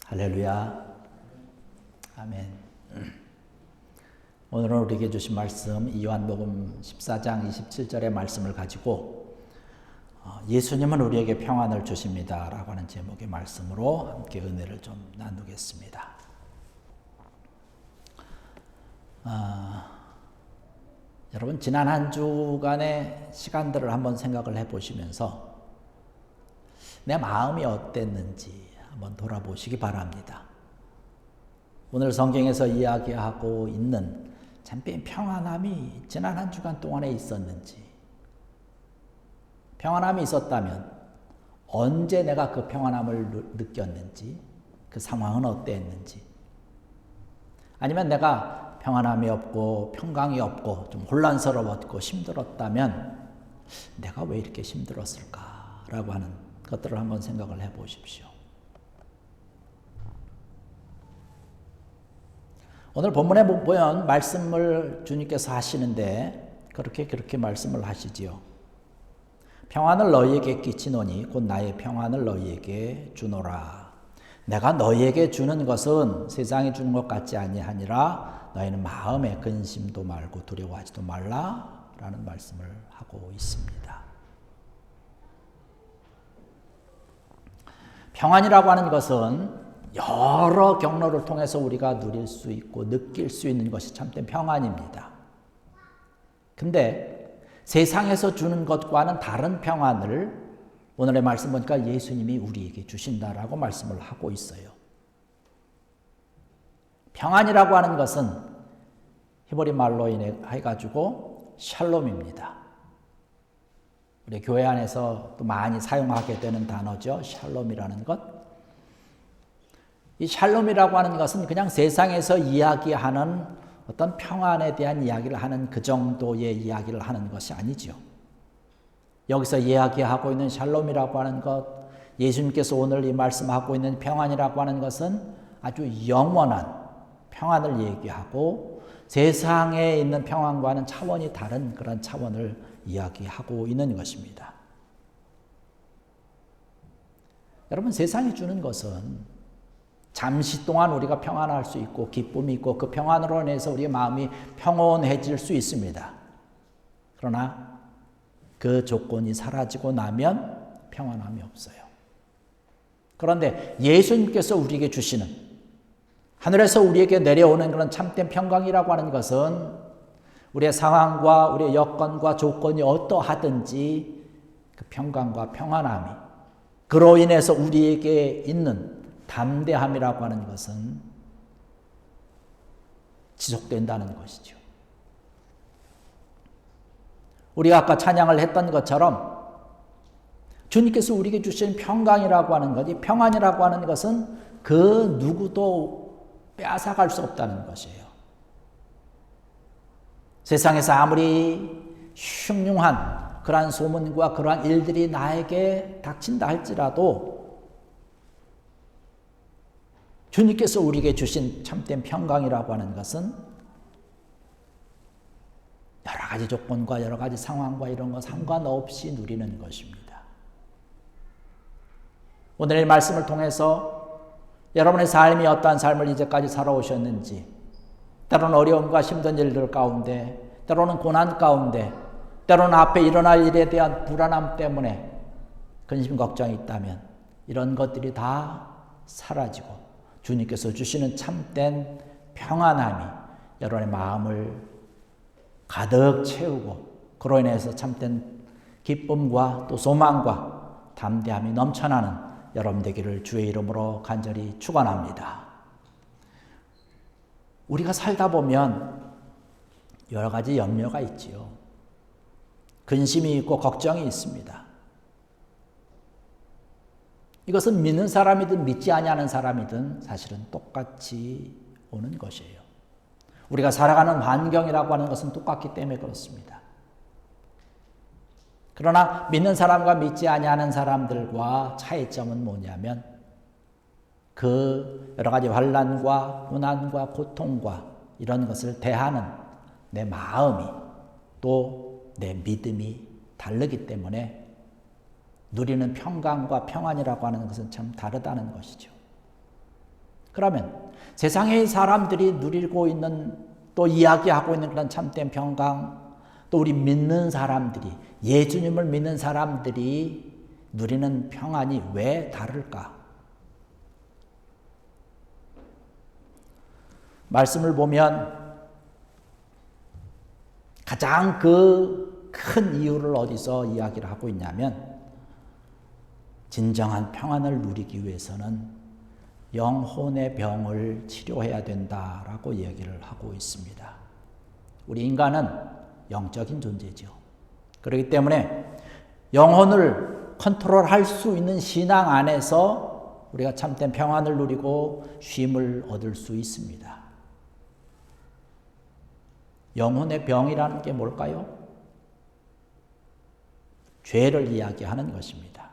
할렐루야. 아멘. 오늘은 우리에게 주신 말씀 요한복음 14장 27절의 말씀을 가지고 예수님은 우리에게 평안을 주십니다 라고 하는 제목의 말씀으로 함께 은혜를 좀 나누겠습니다. 여러분, 지난 한 주간의 시간들을 한번 생각을 해보시면서 내 마음이 어땠는지 한번 돌아보시기 바랍니다. 오늘 성경에서 이야기하고 있는 참된 평안함이 지난 한 주간 동안에 있었는지, 평안함이 있었다면 언제 내가 그 평안함을 느꼈는지, 그 상황은 어땠는지, 아니면 내가 평안함이 없고 평강이 없고 좀 혼란스러웠고 힘들었다면 내가 왜 이렇게 힘들었을까라고 하는 것들을 한번 생각을 해보십시오. 오늘 본문에 보면 말씀을 주님께서 하시는데 그렇게 말씀을 하시지요. 평안을 너희에게 끼치노니 곧 나의 평안을 너희에게 주노라. 내가 너희에게 주는 것은 세상이 주는 것 같지 아니하니라. 너희는 마음에 근심도 말고 두려워하지도 말라 라는 말씀을 하고 있습니다. 평안이라고 하는 것은 여러 경로를 통해서 우리가 누릴 수 있고 느낄 수 있는 것이 참된 평안입니다. 근데 세상에서 주는 것과는 다른 평안을 오늘의 말씀 보니까 예수님이 우리에게 주신다라고 말씀을 하고 있어요. 평안이라고 하는 것은 히브리 말로 해가지고 샬롬입니다. 우리 교회 안에서 또 많이 사용하게 되는 단어죠. 샬롬이라는 것. 이 샬롬이라고 하는 것은 그냥 세상에서 이야기하는 어떤 평안에 대한 이야기를 하는 그 정도의 이야기를 하는 것이 아니죠. 여기서 이야기하고 있는 샬롬이라고 하는 것, 예수님께서 오늘 이 말씀하고 있는 평안이라고 하는 것은 아주 영원한 평안을 얘기하고 세상에 있는 평안과는 차원이 다른 그런 차원을 이야기하고 있는 것입니다. 여러분, 세상이 주는 것은 잠시 동안 우리가 평안할 수 있고 기쁨이 있고 그 평안으로 인해서 우리의 마음이 평온해질 수 있습니다. 그러나 그 조건이 사라지고 나면 평안함이 없어요. 그런데 예수님께서 우리에게 주시는, 하늘에서 우리에게 내려오는 그런 참된 평강이라고 하는 것은 우리의 상황과 우리의 여건과 조건이 어떠하든지 그 평강과 평안함이, 그로 인해서 우리에게 있는 담대함이라고 하는 것은 지속된다는 것이죠. 우리가 아까 찬양을 했던 것처럼 주님께서 우리에게 주신 평강이라고 하는 것, 이 평안이라고 하는 것은 그 누구도 빼앗아갈 수 없다는 것이에요. 세상에서 아무리 흉흉한 그러한 소문과 그러한 일들이 나에게 닥친다 할지라도 주님께서 우리에게 주신 참된 평강이라고 하는 것은 여러 가지 조건과 여러 가지 상황과 이런 것 상관없이 누리는 것입니다. 오늘의 말씀을 통해서 여러분의 삶이 어떠한 삶을 이제까지 살아오셨는지, 때로는 어려움과 힘든 일들 가운데, 때로는 고난 가운데, 때로는 앞에 일어날 일에 대한 불안함 때문에 근심 걱정이 있다면 이런 것들이 다 사라지고 주님께서 주시는 참된 평안함이 여러분의 마음을 가득 채우고 그로 인해서 참된 기쁨과 또 소망과 담대함이 넘쳐나는 여러분 되기를 주의 이름으로 간절히 축원합니다. 우리가 살다 보면 여러 가지 염려가 있지요. 근심이 있고 걱정이 있습니다. 이것은 믿는 사람이든 믿지 아니하는 사람이든 사실은 똑같이 오는 것이에요. 우리가 살아가는 환경이라고 하는 것은 똑같기 때문에 그렇습니다. 그러나 믿는 사람과 믿지 아니하는 사람들과 차이점은 뭐냐면 그 여러 가지 환난과 고난과 고통과 이런 것을 대하는 내 마음이 또 내 믿음이 다르기 때문에 누리는 평강과 평안이라고 하는 것은 참 다르다는 것이죠. 그러면 세상의 사람들이 누리고 있는 또 이야기하고 있는 그런 참된 평강, 또 우리 믿는 사람들이, 예수님을 믿는 사람들이 누리는 평안이 왜 다를까? 말씀을 보면 가장 그 큰 이유를 어디서 이야기를 하고 있냐면, 진정한 평안을 누리기 위해서는 영혼의 병을 치료해야 된다라고 얘기를 하고 있습니다. 우리 인간은 영적인 존재죠. 그렇기 때문에 영혼을 컨트롤할 수 있는 신앙 안에서 우리가 참된 평안을 누리고 쉼을 얻을 수 있습니다. 영혼의 병이라는 게 뭘까요? 죄를 이야기하는 것입니다.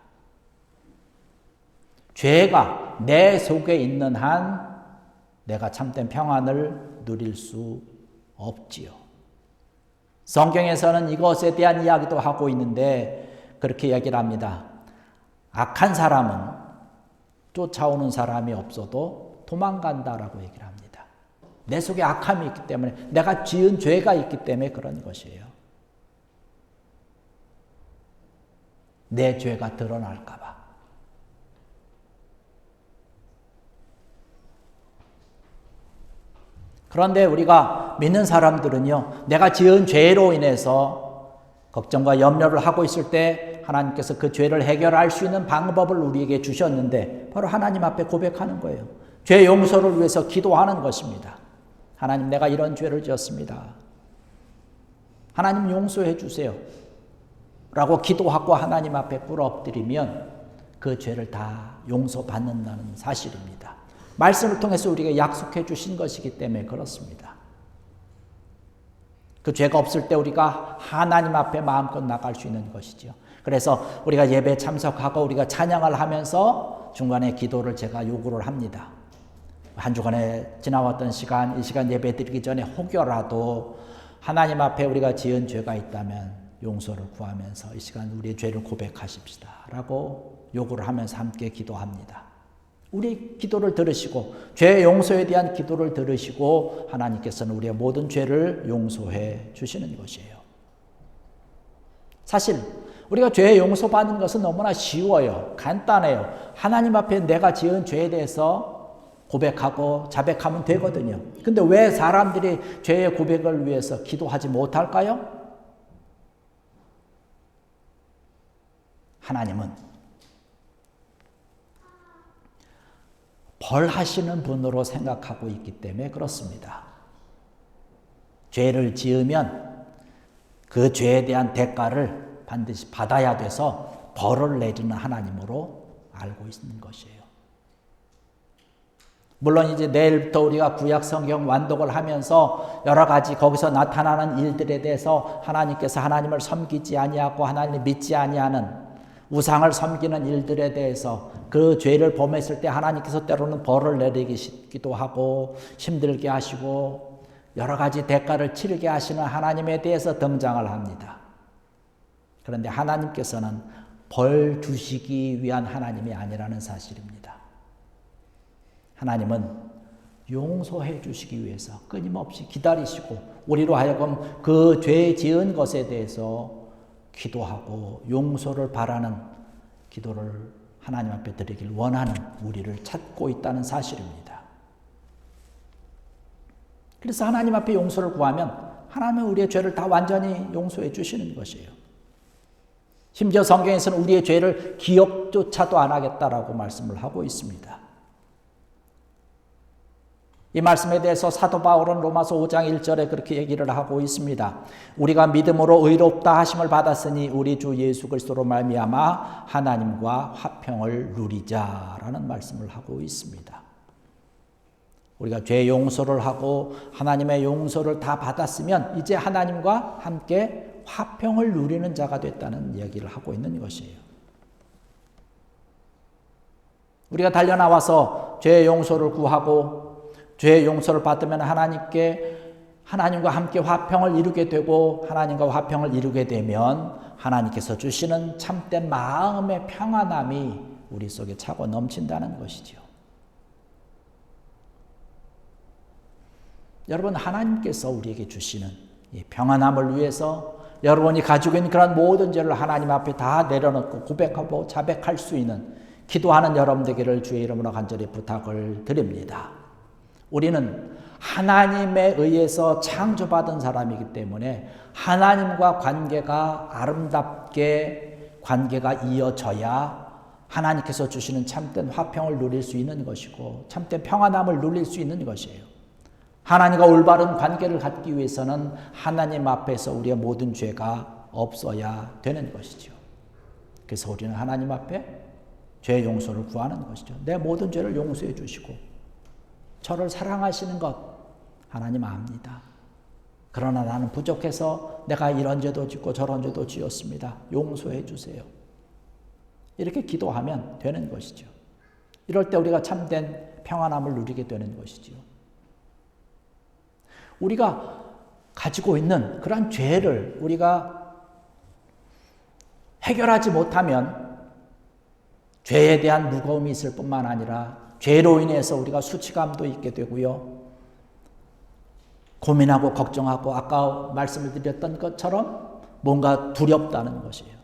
죄가 내 속에 있는 한 내가 참된 평안을 누릴 수 없지요. 성경에서는 이것에 대한 이야기도 하고 있는데 그렇게 이야기를 합니다. 악한 사람은 쫓아오는 사람이 없어도 도망간다라고 얘기를 합니다. 내 속에 악함이 있기 때문에, 내가 지은 죄가 있기 때문에 그런 것이에요. 내 죄가 드러날까 봐. 그런데 우리가 믿는 사람들은요, 내가 지은 죄로 인해서 걱정과 염려를 하고 있을 때 하나님께서 그 죄를 해결할 수 있는 방법을 우리에게 주셨는데, 바로 하나님 앞에 고백하는 거예요. 죄 용서를 위해서 기도하는 것입니다. 하나님, 내가 이런 죄를 지었습니다. 하나님 용서해 주세요. 라고 기도하고 하나님 앞에 꿇어 엎드리면 그 죄를 다 용서받는다는 사실입니다. 말씀을 통해서 우리가 약속해 주신 것이기 때문에 그렇습니다. 그 죄가 없을 때 우리가 하나님 앞에 마음껏 나갈 수 있는 것이죠. 그래서 우리가 예배 참석하고 우리가 찬양을 하면서 중간에 기도를 제가 요구를 합니다. 한 주간에 지나왔던 시간, 이 시간 예배 드리기 전에 혹여라도 하나님 앞에 우리가 지은 죄가 있다면 용서를 구하면서 이 시간 우리의 죄를 고백하십시다 라고 요구를 하면서 함께 기도합니다. 우리 기도를 들으시고 죄 용서에 대한 기도를 들으시고 하나님께서는 우리의 모든 죄를 용서해 주시는 것이에요. 사실 우리가 죄 용서받는 것은 너무나 쉬워요. 간단해요. 하나님 앞에 내가 지은 죄에 대해서 고백하고 자백하면 되거든요. 근데 왜 사람들이 죄의 고백을 위해서 기도하지 못할까요? 하나님은 벌하시는 분으로 생각하고 있기 때문에 그렇습니다. 죄를 지으면 그 죄에 대한 대가를 반드시 받아야 돼서 벌을 내리는 하나님으로 알고 있는 것이에요. 물론 이제 내일부터 우리가 구약 성경 완독을 하면서 여러 가지 거기서 나타나는 일들에 대해서 하나님께서 하나님을 섬기지 아니하고 하나님을 믿지 아니하는 우상을 섬기는 일들에 대해서 그 죄를 범했을 때 하나님께서 때로는 벌을 내리기도 하고 힘들게 하시고 여러 가지 대가를 치르게 하시는 하나님에 대해서 등장을 합니다. 그런데 하나님께서는 벌 주시기 위한 하나님이 아니라는 사실입니다. 하나님은 용서해 주시기 위해서 끊임없이 기다리시고 우리로 하여금 그 죄 지은 것에 대해서 기도하고 용서를 바라는 기도를 하나님 앞에 드리길 원하는 우리를 찾고 있다는 사실입니다. 그래서 하나님 앞에 용서를 구하면 하나님은 우리의 죄를 다 완전히 용서해 주시는 것이에요. 심지어 성경에서는 우리의 죄를 기억조차도 안 하겠다라고 말씀을 하고 있습니다. 이 말씀에 대해서 사도 바울은 로마서 5장 1절에 그렇게 얘기를 하고 있습니다. 우리가 믿음으로 의롭다 하심을 받았으니 우리 주 예수 그리스도로 말미암아 하나님과 화평을 누리자라는 말씀을 하고 있습니다. 우리가 죄 용서를 하고 하나님의 용서를 다 받았으면 이제 하나님과 함께 화평을 누리는 자가 됐다는 이야기를 하고 있는 것이에요. 우리가 달려나와서 죄 용서를 구하고 죄의 용서를 받으면 하나님과 함께 화평을 이루게 되고 하나님과 화평을 이루게 되면 하나님께서 주시는 참된 마음의 평안함이 우리 속에 차고 넘친다는 것이죠. 여러분, 하나님께서 우리에게 주시는 이 평안함을 위해서 여러분이 가지고 있는 그런 모든 죄를 하나님 앞에 다 내려놓고 고백하고 자백할 수 있는 기도하는 여러분 되기를 주의 이름으로 간절히 부탁을 드립니다. 우리는 하나님에 의해서 창조받은 사람이기 때문에 하나님과 관계가 아름답게 관계가 이어져야 하나님께서 주시는 참된 화평을 누릴 수 있는 것이고 참된 평안함을 누릴 수 있는 것이에요. 하나님과 올바른 관계를 갖기 위해서는 하나님 앞에서 우리의 모든 죄가 없어야 되는 것이죠. 그래서 우리는 하나님 앞에 죄 용서를 구하는 것이죠. 내 모든 죄를 용서해 주시고 저를 사랑하시는 것 하나님 압니다. 그러나 나는 부족해서 내가 이런 죄도 짓고 저런 죄도 지었습니다. 용서해 주세요. 이렇게 기도하면 되는 것이죠. 이럴 때 우리가 참된 평안함을 누리게 되는 것이죠. 우리가 가지고 있는 그런 죄를 우리가 해결하지 못하면 죄에 대한 무거움이 있을 뿐만 아니라 죄로 인해서 우리가 수치감도 있게 되고요. 고민하고 걱정하고 아까 말씀을 드렸던 것처럼 뭔가 두렵다는 것이에요.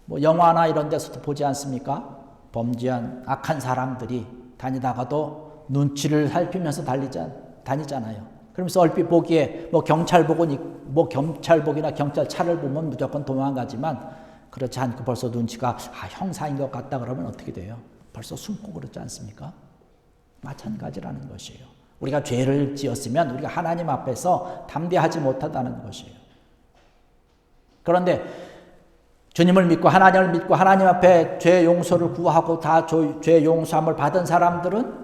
뭐 영화나 이런 데서도 보지 않습니까? 범죄한 악한 사람들이 다니다가도 눈치를 살피면서 다니잖아요. 그러면서 얼핏 보기에 경찰복이나 경찰차를 보면 무조건 도망가지만 그렇지 않고 벌써 눈치가 형사인 것 같다 그러면 어떻게 돼요? 벌써 숨고 그렇지 않습니까? 마찬가지라는 것이에요. 우리가 죄를 지었으면 우리가 하나님 앞에서 담대하지 못하다는 것이에요. 그런데 주님을 믿고 하나님을 믿고 하나님 앞에 죄 용서를 구하고 다 죄 용서함을 받은 사람들은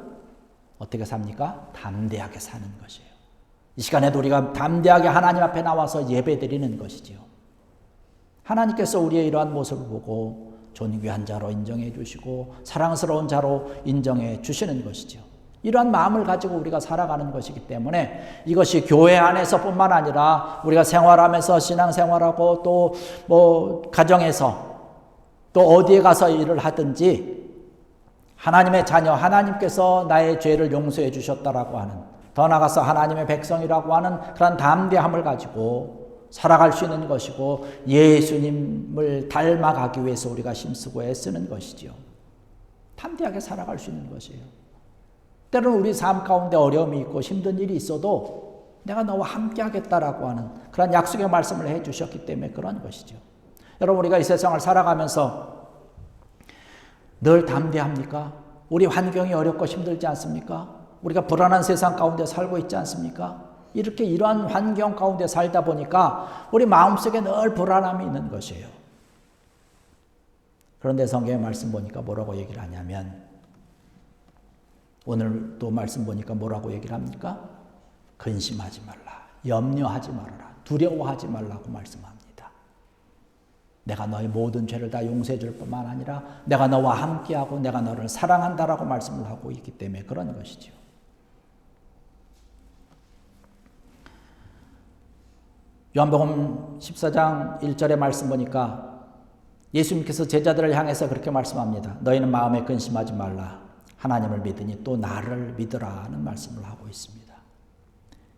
어떻게 삽니까? 담대하게 사는 것이에요. 이 시간에도 우리가 담대하게 하나님 앞에 나와서 예배드리는 것이지요. 하나님께서 우리의 이러한 모습을 보고 존귀한 자로 인정해 주시고 사랑스러운 자로 인정해 주시는 것이죠. 이러한 마음을 가지고 우리가 살아가는 것이기 때문에 이것이 교회 안에서뿐만 아니라 우리가 생활하면서 신앙생활하고 또 가정에서 또 어디에 가서 일을 하든지 하나님의 자녀, 하나님께서 나의 죄를 용서해 주셨다라고 하는, 더 나아가서 하나님의 백성이라고 하는 그런 담대함을 가지고 살아갈 수 있는 것이고 예수님을 닮아가기 위해서 우리가 힘쓰고 애쓰는 것이죠. 담대하게 살아갈 수 있는 것이에요. 때로는 우리 삶 가운데 어려움이 있고 힘든 일이 있어도 내가 너와 함께 하겠다라고 하는 그런 약속의 말씀을 해 주셨기 때문에 그런 것이죠. 여러분, 우리가 이 세상을 살아가면서 늘 담대합니까? 우리 환경이 어렵고 힘들지 않습니까? 우리가 불안한 세상 가운데 살고 있지 않습니까? 이러한 환경 가운데 살다 보니까 우리 마음속에 늘 불안함이 있는 것이에요. 그런데 성경의 말씀 보니까 뭐라고 얘기를 하냐면 오늘 또 말씀 보니까 뭐라고 얘기를 합니까? 근심하지 말라, 염려하지 말아라, 두려워하지 말라고 말씀합니다. 내가 너의 모든 죄를 다 용서해 줄 뿐만 아니라 내가 너와 함께하고 내가 너를 사랑한다라고 말씀을 하고 있기 때문에 그런 것이죠. 요한복음 14장 1절의 말씀 보니까 예수님께서 제자들을 향해서 그렇게 말씀합니다. 너희는 마음에 근심하지 말라. 하나님을 믿으니 또 나를 믿으라는 말씀을 하고 있습니다.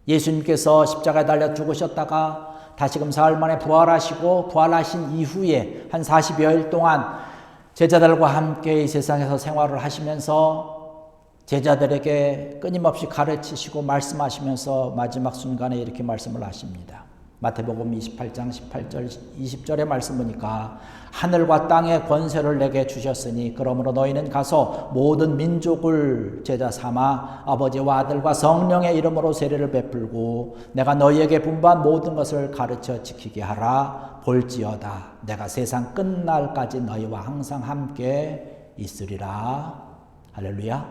예수님께서 십자가에 달려 죽으셨다가 다시금 사흘 만에 부활하시고 부활하신 이후에 한 40여일 동안 제자들과 함께 이 세상에서 생활을 하시면서 제자들에게 끊임없이 가르치시고 말씀하시면서 마지막 순간에 이렇게 말씀을 하십니다. 마태복음 28장 18절 20절의 말씀 보니까 하늘과 땅의 권세를 내게 주셨으니 그러므로 너희는 가서 모든 민족을 제자 삼아 아버지와 아들과 성령의 이름으로 세례를 베풀고 내가 너희에게 분부한 모든 것을 가르쳐 지키게 하라. 볼지어다 내가 세상 끝날까지 너희와 항상 함께 있으리라. 할렐루야.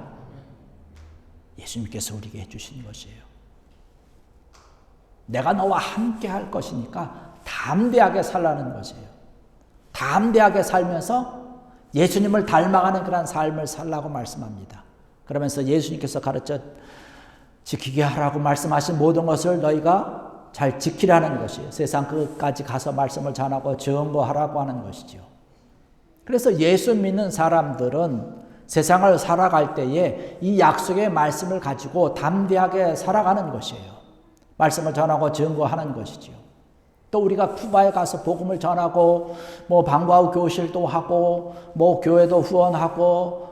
예수님께서 우리에게 해주신 것이에요. 내가 너와 함께 할 것이니까 담대하게 살라는 것이에요. 담대하게 살면서 예수님을 닮아가는 그런 삶을 살라고 말씀합니다. 그러면서 예수님께서 가르쳐 지키게 하라고 말씀하신 모든 것을 너희가 잘 지키라는 것이에요. 세상 끝까지 가서 말씀을 전하고 증거하라고 하는 것이죠. 그래서 예수 믿는 사람들은 세상을 살아갈 때에 이 약속의 말씀을 가지고 담대하게 살아가는 것이에요. 말씀을 전하고 증거하는 것이지요. 또 우리가 쿠바에 가서 복음을 전하고 방과후 교실도 하고 교회도 후원하고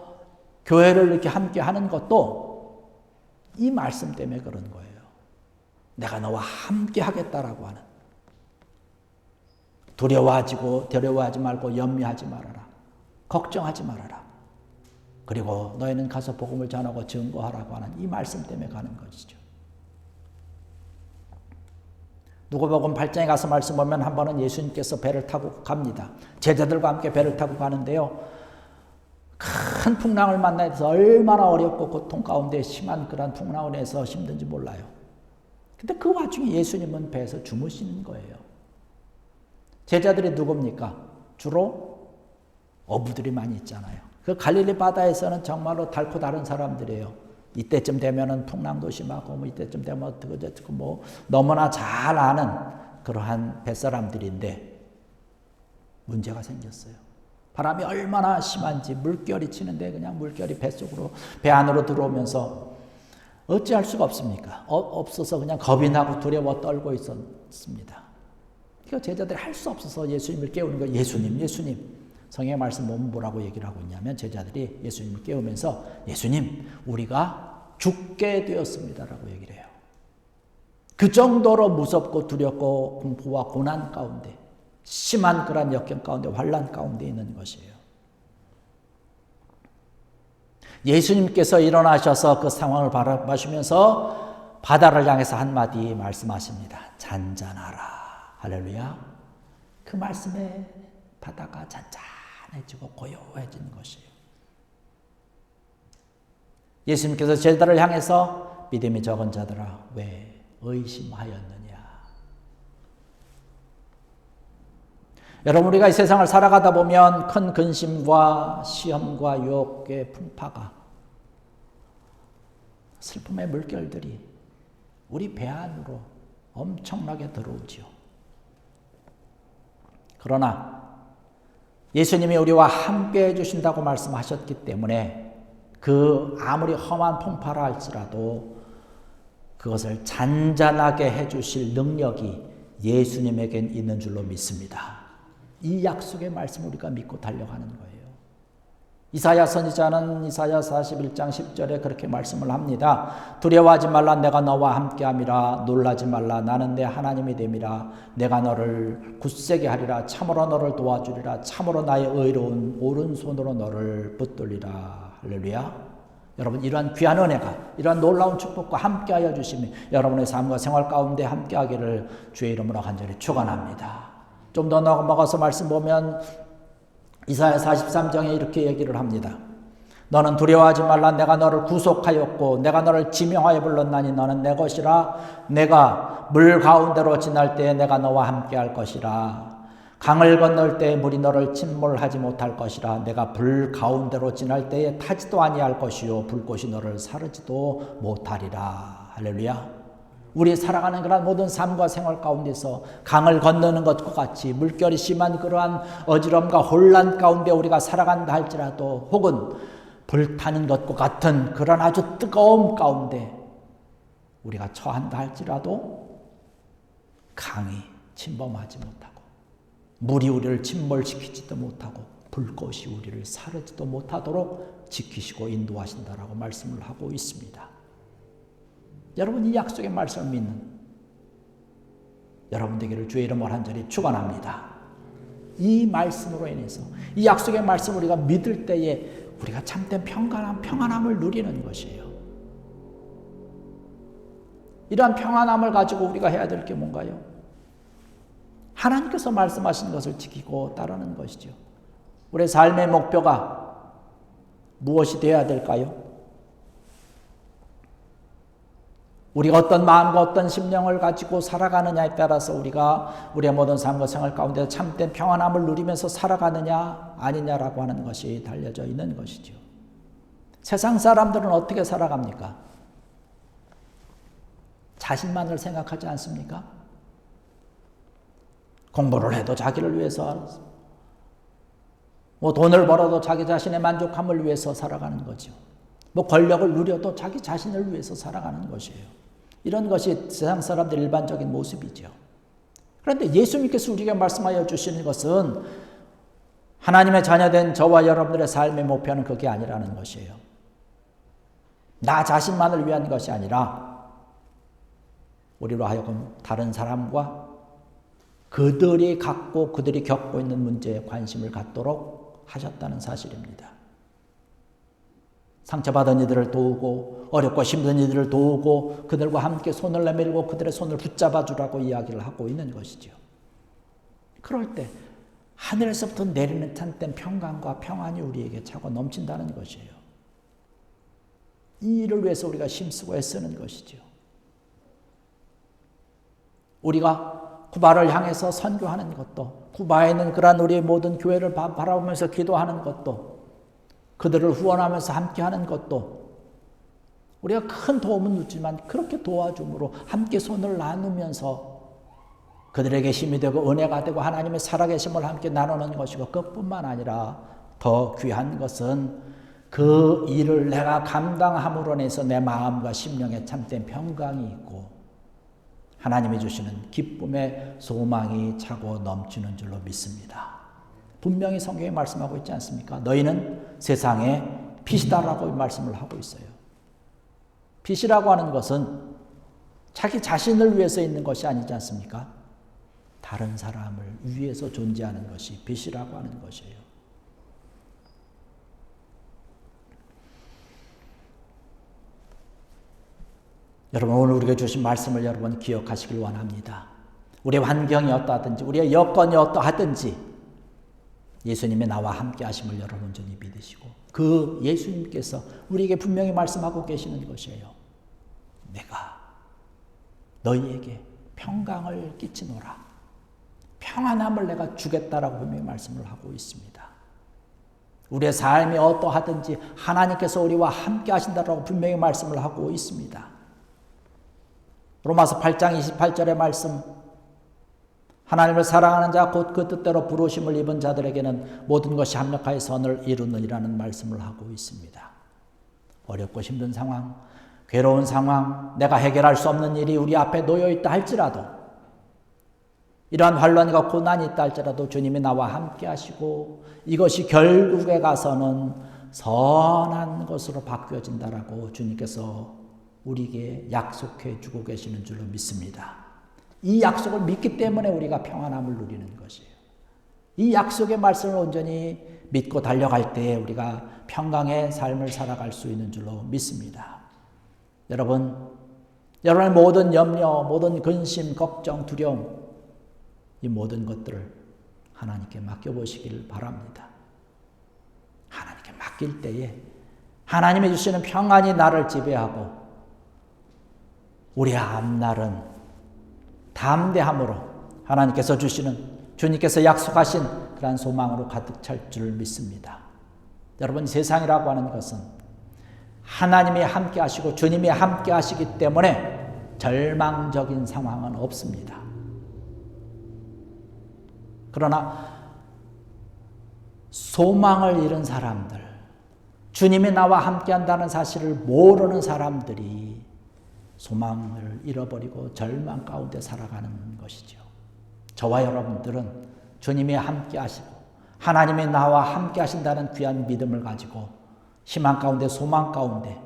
교회를 이렇게 함께 하는 것도 이 말씀 때문에 그런 거예요. 내가 너와 함께 하겠다라고 하는. 두려워하지 말고 염려하지 말아라. 걱정하지 말아라. 그리고 너희는 가서 복음을 전하고 증거하라고 하는 이 말씀 때문에 가는 것이죠. 누가복음 8장에 가서 말씀 보면 한 번은 예수님께서 배를 타고 갑니다. 제자들과 함께 배를 타고 가는데요. 큰 풍랑을 만나서 얼마나 어렵고 고통 가운데 심한 그런 풍랑을 해서 힘든지 몰라요. 근데 그 와중에 예수님은 배에서 주무시는 거예요. 제자들이 누굽니까? 주로 어부들이 많이 있잖아요. 그 갈릴리 바다에서는 정말로 닳고 다른 사람들이에요. 이때쯤 되면은 풍랑도 심하고 이때쯤 되면 너무나 잘 아는 그러한 뱃사람들인데 문제가 생겼어요. 바람이 얼마나 심한지 물결이 치는데 그냥 물결이 배 안으로 들어오면서 어찌할 수가 없습니까? 없어서 그냥 겁이 나고 두려워 떨고 있었습니다. 그러니까 제자들이 할 수 없어서 예수님을 깨우는 거예요. 예수님. 성경의 말씀 보면 뭐라고 얘기를 하고 있냐면 제자들이 예수님을 깨우면서 예수님, 우리가 죽게 되었습니다라고 얘기를 해요. 그 정도로 무섭고 두렵고 공포와 고난 가운데 심한 그런 역경 가운데 환난 가운데 있는 것이에요. 예수님께서 일어나셔서 그 상황을 바라보시면서 바다를 향해서 한마디 말씀하십니다. 잔잔하라. 할렐루야. 그 말씀에 바다가 잔잔해지고 고요해지는 것이에요. 예수님께서 제자들을 향해서 믿음이 적은 자들아 왜 의심하였느냐. 여러분, 우리가 이 세상을 살아가다 보면 큰 근심과 시험과 유혹의 풍파가 슬픔의 물결들이 우리 배 안으로 엄청나게 들어오지요. 그러나 예수님이 우리와 함께 해주신다고 말씀하셨기 때문에 그 아무리 험한 풍파라 할지라도 그것을 잔잔하게 해주실 능력이 예수님에겐 있는 줄로 믿습니다. 이 약속의 말씀을 우리가 믿고 달려가는 거예요. 이사야 선지자는 이사야 41장 10절에 그렇게 말씀을 합니다. 두려워하지 말라, 내가 너와 함께함이라. 놀라지 말라, 나는 내 하나님이 됨이라. 내가 너를 굳세게 하리라. 참으로 너를 도와주리라. 참으로 나의 의로운 오른손으로 너를 붙들리라. 할렐루야. 여러분, 이러한 귀한 은혜가, 이러한 놀라운 축복과 함께하여 주시며 여러분의 삶과 생활 가운데 함께하기를 주의 이름으로 간절히 축원합니다. 좀 더 넘어가서 말씀 보면 이사야 43장에 이렇게 얘기를 합니다. 너는 두려워하지 말라. 내가 너를 구속하였고 내가 너를 지명하여 불렀나니 너는 내 것이라. 내가 물 가운데로 지날 때에 내가 너와 함께할 것이라. 강을 건널 때에 물이 너를 침몰하지 못할 것이라. 내가 불 가운데로 지날 때에 타지도 아니할 것이요 불꽃이 너를 사르지도 못하리라. 할렐루야. 우리 살아가는 그런 모든 삶과 생활 가운데서 강을 건너는 것과 같이 물결이 심한 그러한 어지럼과 혼란 가운데 우리가 살아간다 할지라도 혹은 불타는 것과 같은 그런 아주 뜨거움 가운데 우리가 처한다 할지라도 강이 침범하지 못하고 물이 우리를 침몰시키지도 못하고 불꽃이 우리를 사르지도 못하도록 지키시고 인도하신다라고 말씀을 하고 있습니다. 여러분, 이 약속의 말씀을 믿는 여러분 되기를 주의 이름으로 간절히 축원합니다. 이 말씀으로 인해서 이 약속의 말씀을 우리가 믿을 때에 우리가 참된 평안함을 누리는 것이에요. 이러한 평안함을 가지고 우리가 해야 될 게 뭔가요? 하나님께서 말씀하신 것을 지키고 따르는 것이죠. 우리의 삶의 목표가 무엇이 되어야 될까요? 우리가 어떤 마음과 어떤 심령을 가지고 살아가느냐에 따라서 우리가 우리의 모든 삶과 생활 가운데 참된 평안함을 누리면서 살아가느냐 아니냐라고 하는 것이 달려져 있는 것이죠. 세상 사람들은 어떻게 살아갑니까? 자신만을 생각하지 않습니까? 공부를 해도 자기를 위해서 뭐 돈을 벌어도 자기 자신의 만족함을 위해서 살아가는 거죠. 뭐 권력을 누려도 자기 자신을 위해서 살아가는 것이에요. 이런 것이 세상 사람들 일반적인 모습이죠. 그런데 예수님께서 우리에게 말씀하여 주시는 것은 하나님의 자녀된 저와 여러분들의 삶의 목표는 그게 아니라는 것이에요. 나 자신만을 위한 것이 아니라 우리로 하여금 다른 사람과 그들이 겪고 있는 문제에 관심을 갖도록 하셨다는 사실입니다. 상처받은 이들을 도우고 어렵고 힘든 이들을 도우고 그들과 함께 손을 내밀고 그들의 손을 붙잡아 주라고 이야기를 하고 있는 것이죠. 그럴 때 하늘에서부터 내리는 참된 평강과 평안이 우리에게 차고 넘친다는 것이에요. 이 일을 위해서 우리가 힘쓰고 애쓰는 것이죠. 우리가 쿠바를 향해서 선교하는 것도, 쿠바에 있는 그러한 우리의 모든 교회를 바라보면서 기도하는 것도, 그들을 후원하면서 함께하는 것도 우리가 큰 도움은 줬지만 그렇게 도와줌으로 함께 손을 나누면서 그들에게 힘이 되고 은혜가 되고 하나님의 살아계심을 함께 나누는 것이고, 그뿐만 아니라 더 귀한 것은 그 일을 내가 감당함으로 인해서 내 마음과 심령에 참된 평강이 있고 하나님이 주시는 기쁨의 소망이 차고 넘치는 줄로 믿습니다. 분명히 성경에 말씀하고 있지 않습니까? 너희는 세상의 빛이다라고 말씀을 하고 있어요. 빛이라고 하는 것은 자기 자신을 위해서 있는 것이 아니지 않습니까? 다른 사람을 위해서 존재하는 것이 빛이라고 하는 것이에요. 여러분, 오늘 우리가 주신 말씀을 여러분 기억하시길 원합니다. 우리의 환경이 어떠하든지 우리의 여건이 어떠하든지 예수님의 나와 함께 하심을 여러분 온전히 믿으시고 그 예수님께서 우리에게 분명히 말씀하고 계시는 것이에요. 내가 너희에게 평강을 끼치노라. 평안함을 내가 주겠다라고 분명히 말씀을 하고 있습니다. 우리의 삶이 어떠하든지 하나님께서 우리와 함께 하신다라고 분명히 말씀을 하고 있습니다. 로마서 8장 28절의 말씀, 하나님을 사랑하는 자 곧 그 뜻대로 부르심을 입은 자들에게는 모든 것이 합력하여 선을 이루느니라는 말씀을 하고 있습니다. 어렵고 힘든 상황, 괴로운 상황, 내가 해결할 수 없는 일이 우리 앞에 놓여 있다 할지라도, 이러한 환난과 고난이 있다 할지라도 주님이 나와 함께 하시고 이것이 결국에 가서는 선한 것으로 바뀌어진다라고 주님께서 우리에게 약속해 주고 계시는 줄로 믿습니다. 이 약속을 믿기 때문에 우리가 평안함을 누리는 것이에요. 이 약속의 말씀을 온전히 믿고 달려갈 때 우리가 평강의 삶을 살아갈 수 있는 줄로 믿습니다. 여러분의 모든 염려, 모든 근심, 걱정, 두려움, 이 모든 것들을 하나님께 맡겨보시길 바랍니다. 하나님께 맡길 때에 하나님이 주시는 평안이 나를 지배하고 우리 앞날은 담대함으로 하나님께서 주시는, 주님께서 약속하신 그러한 소망으로 가득 찰 줄 믿습니다. 여러분, 세상이라고 하는 것은 하나님이 함께 하시고 주님이 함께 하시기 때문에 절망적인 상황은 없습니다. 그러나 소망을 잃은 사람들, 주님이 나와 함께 한다는 사실을 모르는 사람들이 소망을 잃어버리고 절망 가운데 살아가는 것이죠. 저와 여러분들은 주님이 함께 하시고 하나님이 나와 함께 하신다는 귀한 믿음을 가지고 희망 가운데 소망 가운데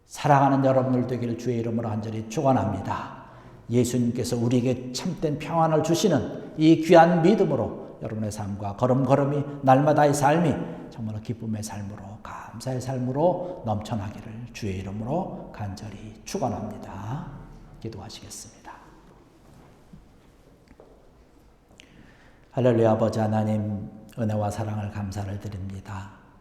살아가는 여러분들 되기를 주의 이름으로 간절히 축원합니다. 예수님께서 우리에게 참된 평안을 주시는 이 귀한 믿음으로 여러분의 삶과 걸음걸음이 날마다의 삶이 정말로 기쁨의 삶으로, 감사의 삶으로 넘쳐나기를 주의 이름으로 간절히 축원합니다. 기도하시겠습니다. 할렐루야. 아버지 하나님, 은혜와 사랑을 감사를 드립니다.